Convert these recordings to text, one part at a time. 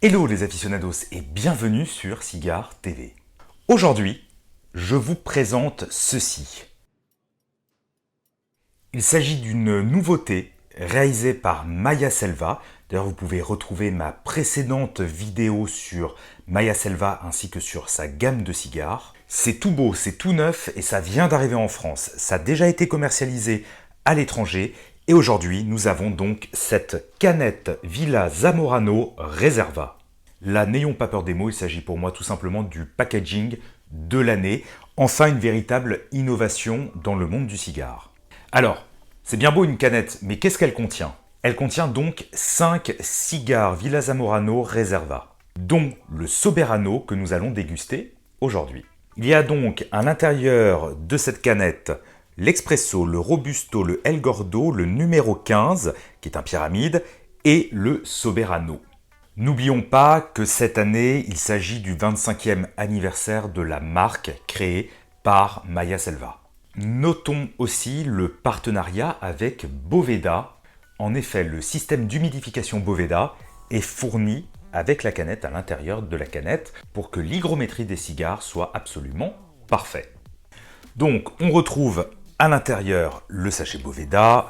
Hello les aficionados et bienvenue sur Cigare TV. Aujourd'hui, je vous présente ceci. Il s'agit d'une nouveauté réalisée par Maya Selva. D'ailleurs, vous pouvez retrouver ma précédente vidéo sur Maya Selva ainsi que sur sa gamme de cigares. C'est tout beau, c'est tout neuf et ça vient d'arriver en France. Ça a déjà été commercialisé à l'étranger et aujourd'hui, nous avons donc cette canette Villa Zamorano Reserva. Là, n'ayons pas peur des mots, il s'agit pour moi tout simplement du packaging de l'année. Enfin, une véritable innovation dans le monde du cigare. Alors, c'est bien beau une canette, mais qu'est-ce qu'elle contient? Elle contient donc 5 cigares Villa Zamorano Reserva, dont le Soberano que nous allons déguster aujourd'hui. Il y a donc à l'intérieur de cette canette l'Espresso, le Robusto, le El Gordo, le numéro 15, qui est un pyramide, et le Soberano. N'oublions pas que cette année, il s'agit du 25e anniversaire de la marque créée par Maya Selva. Notons aussi le partenariat avec Boveda. En effet, le système d'humidification Boveda est fourni avec la canette à l'intérieur de la canette pour que l'hygrométrie des cigares soit absolument parfaite. Donc, on retrouve à l'intérieur le sachet Boveda,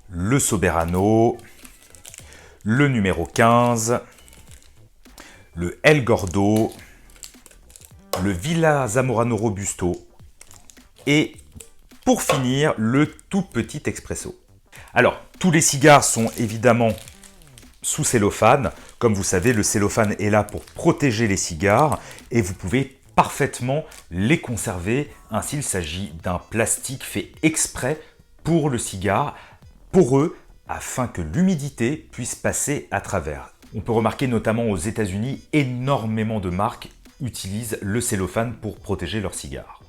le Soberano, le numéro 15, le El Gordo, le Villa Zamorano Robusto et pour finir, le tout petit Espresso. Alors, tous les cigares sont évidemment sous cellophane. Comme vous savez, le cellophane est là pour protéger les cigares et vous pouvez parfaitement les conserver. Ainsi, il s'agit d'un plastique fait exprès pour le cigare, poreux, afin que l'humidité puisse passer à travers. On peut remarquer notamment aux États-Unis, énormément de marques utilisent le cellophane pour protéger leurs cigares.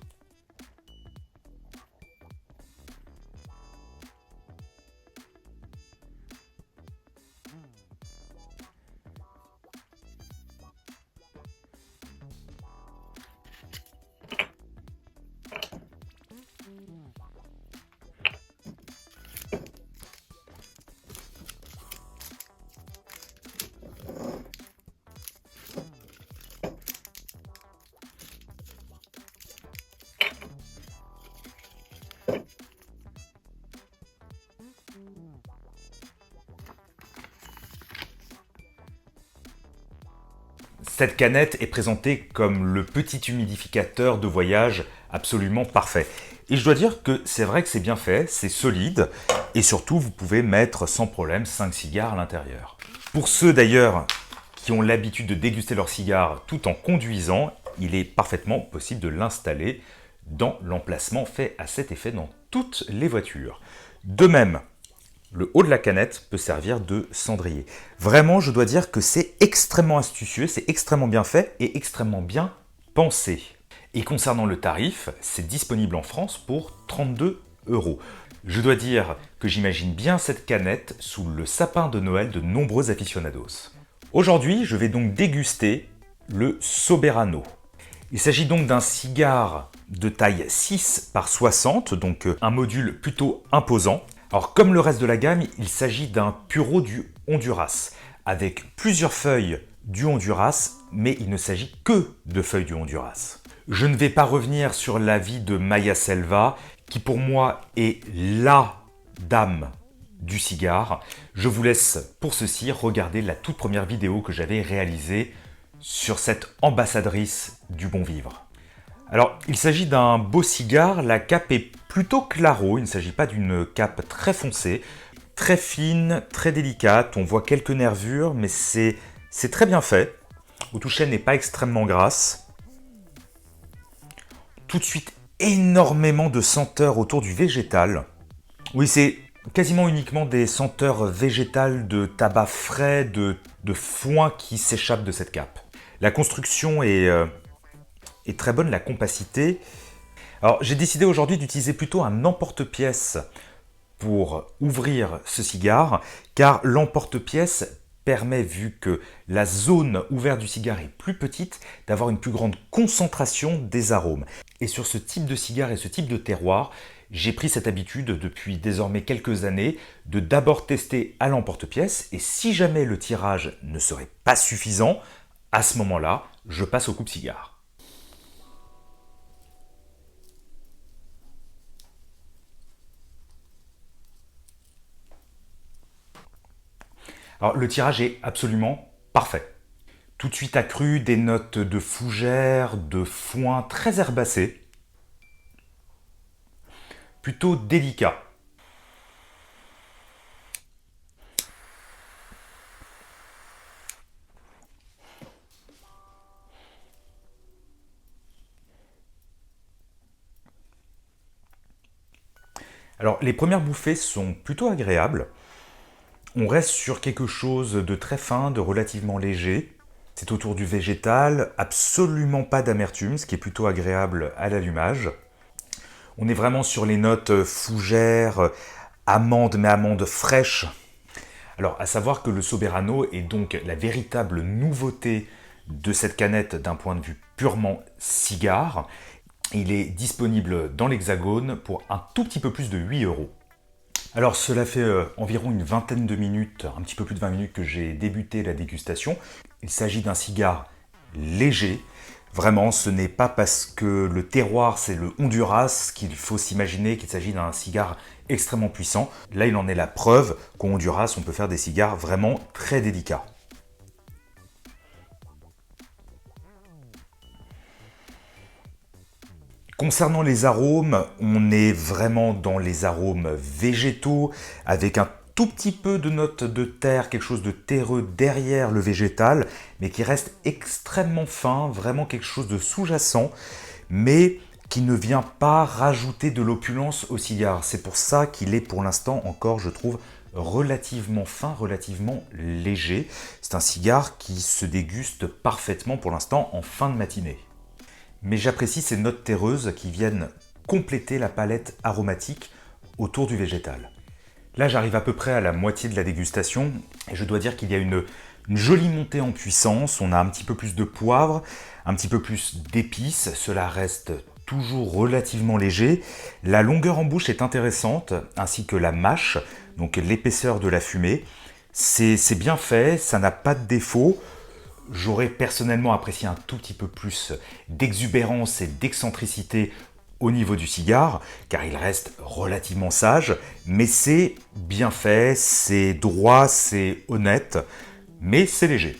Cette canette est présentée comme le petit humidificateur de voyage absolument parfait. Et je dois dire que c'est vrai que c'est bien fait, c'est solide, et surtout vous pouvez mettre sans problème 5 cigares à l'intérieur. Pour ceux d'ailleurs qui ont l'habitude de déguster leurs cigares tout en conduisant, il est parfaitement possible de l'installer dans l'emplacement fait à cet effet dans toutes les voitures. De même, le haut de la canette peut servir de cendrier. Vraiment, je dois dire que c'est extrêmement astucieux, c'est extrêmement bien fait et extrêmement bien pensé. Et concernant le tarif, c'est disponible en France pour 32 €. Je dois dire que j'imagine bien cette canette sous le sapin de Noël de nombreux aficionados. Aujourd'hui, je vais donc déguster le Soberano. Il s'agit donc d'un cigare de taille 6 par 60, donc un module plutôt imposant. Alors comme le reste de la gamme, il s'agit d'un puro du Honduras, avec plusieurs feuilles du Honduras, mais il ne s'agit que de feuilles du Honduras. Je ne vais pas revenir sur l'avis de Maya Selva, qui pour moi est LA dame du cigare. Je vous laisse pour ceci regarder la toute première vidéo que j'avais réalisée sur cette ambassadrice du bon vivre. Alors, il s'agit d'un beau cigare, la cape est plutôt claro, il ne s'agit pas d'une cape très foncée, très fine, très délicate, on voit quelques nervures, mais c'est très bien fait. Au toucher, elle n'est pas extrêmement grasse. Tout de suite, énormément de senteurs autour du végétal. Oui, c'est quasiment uniquement des senteurs végétales de tabac frais, de foin qui s'échappent de cette cape. La construction est très bonne, la compacité. Alors j'ai décidé aujourd'hui d'utiliser plutôt un emporte-pièce pour ouvrir ce cigare, car l'emporte-pièce permet, vu que la zone ouverte du cigare est plus petite, d'avoir une plus grande concentration des arômes. Et sur ce type de cigare et ce type de terroir, J'ai pris cette habitude depuis désormais quelques années de d'abord tester à l'emporte-pièce et si jamais le tirage ne serait pas suffisant, à ce moment-là, je passe au coupe-cigare. Alors le tirage est absolument parfait. Tout de suite accru, des notes de fougère, de foin très herbacées, plutôt délicat. Alors les premières bouffées sont plutôt agréables. On reste sur quelque chose de très fin, de relativement léger. C'est autour du végétal, absolument pas d'amertume, ce qui est plutôt agréable à l'allumage. On est vraiment sur les notes fougères, amandes, mais amandes fraîches. Alors, à savoir que le Soberano est donc la véritable nouveauté de cette canette d'un point de vue purement cigare. Il est disponible dans l'Hexagone pour un tout petit peu plus de 8 euros. Alors cela fait environ une vingtaine de minutes, un petit peu plus de 20 minutes que j'ai débuté la dégustation. Il s'agit d'un cigare léger. Vraiment, ce n'est pas parce que le terroir c'est le Honduras qu'il faut s'imaginer qu'il s'agit d'un cigare extrêmement puissant. Là, il en est la preuve qu'au Honduras, on peut faire des cigares vraiment très délicats. Concernant les arômes, on est vraiment dans les arômes végétaux, avec un tout petit peu de notes de terre, quelque chose de terreux derrière le végétal, mais qui reste extrêmement fin, vraiment quelque chose de sous-jacent, mais qui ne vient pas rajouter de l'opulence au cigare. C'est pour ça qu'il est pour l'instant encore, je trouve, relativement fin, relativement léger. C'est un cigare qui se déguste parfaitement pour l'instant en fin de matinée. Mais j'apprécie ces notes terreuses qui viennent compléter la palette aromatique autour du végétal. Là, j'arrive à peu près à la moitié de la dégustation et je dois dire qu'il y a une jolie montée en puissance. On a un petit peu plus de poivre, un petit peu plus d'épices. Cela reste toujours relativement léger. La longueur en bouche est intéressante, ainsi que la mâche, donc l'épaisseur de la fumée. C'est bien fait, ça n'a pas de défaut. J'aurais personnellement apprécié un tout petit peu plus d'exubérance et d'excentricité au niveau du cigare, car il reste relativement sage, mais c'est bien fait, c'est droit, c'est honnête, mais c'est léger.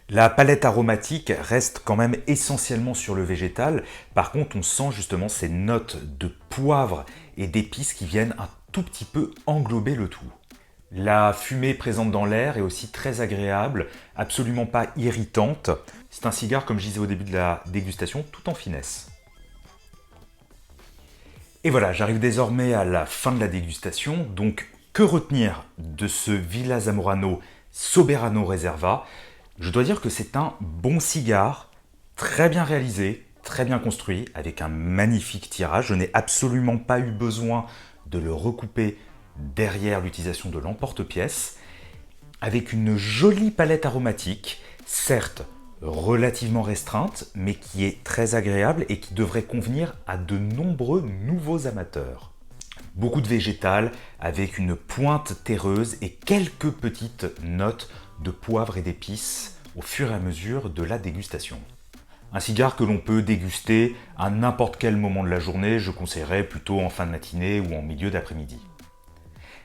La palette aromatique reste quand même essentiellement sur le végétal, par contre on sent justement ces notes de poivre et d'épices qui viennent un tout petit peu englober le tout. La fumée présente dans l'air est aussi très agréable, absolument pas irritante. C'est un cigare, comme je disais au début de la dégustation, tout en finesse. Et voilà, j'arrive désormais à la fin de la dégustation. Donc, que retenir de ce Villa Zamorano Soberano Reserva? Je dois dire que c'est un bon cigare, très bien réalisé, très bien construit, avec un magnifique tirage. Je n'ai absolument pas eu besoin de le recouper derrière l'utilisation de l'emporte-pièce, avec une jolie palette aromatique, certes relativement restreinte, mais qui est très agréable et qui devrait convenir à de nombreux nouveaux amateurs. Beaucoup de végétal, avec une pointe terreuse et quelques petites notes de poivre et d'épices au fur et à mesure de la dégustation. Un cigare que l'on peut déguster à n'importe quel moment de la journée, je conseillerais plutôt en fin de matinée ou en milieu d'après-midi.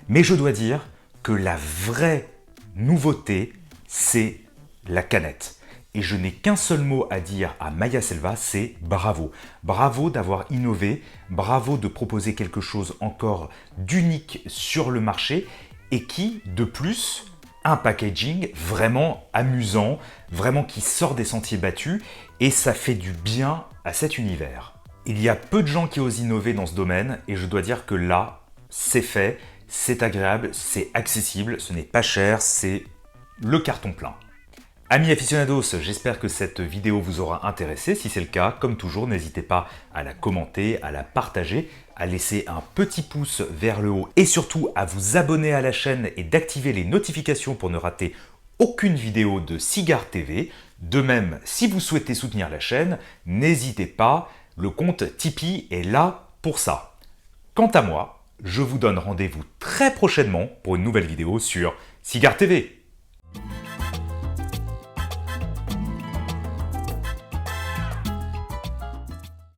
Mais je dois dire que la vraie nouveauté, c'est la canette. Et je n'ai qu'un seul mot à dire à Maya Selva, c'est bravo. Bravo d'avoir innové, bravo de proposer quelque chose encore d'unique sur le marché et qui, de plus, a un packaging vraiment amusant, vraiment qui sort des sentiers battus et ça fait du bien à cet univers. Il y a peu de gens qui osent innover dans ce domaine et je dois dire que là, c'est fait. C'est agréable, c'est accessible, ce n'est pas cher, c'est le carton plein. Amis aficionados, j'espère que cette vidéo vous aura intéressé. Si c'est le cas, comme toujours, n'hésitez pas à la commenter, à la partager, à laisser un petit pouce vers le haut et surtout à vous abonner à la chaîne et d'activer les notifications pour ne rater aucune vidéo de Cigare TV. De même, si vous souhaitez soutenir la chaîne, n'hésitez pas, le compte Tipeee est là pour ça. Quant à moi, je vous donne rendez-vous très prochainement pour une nouvelle vidéo sur Cigare TV.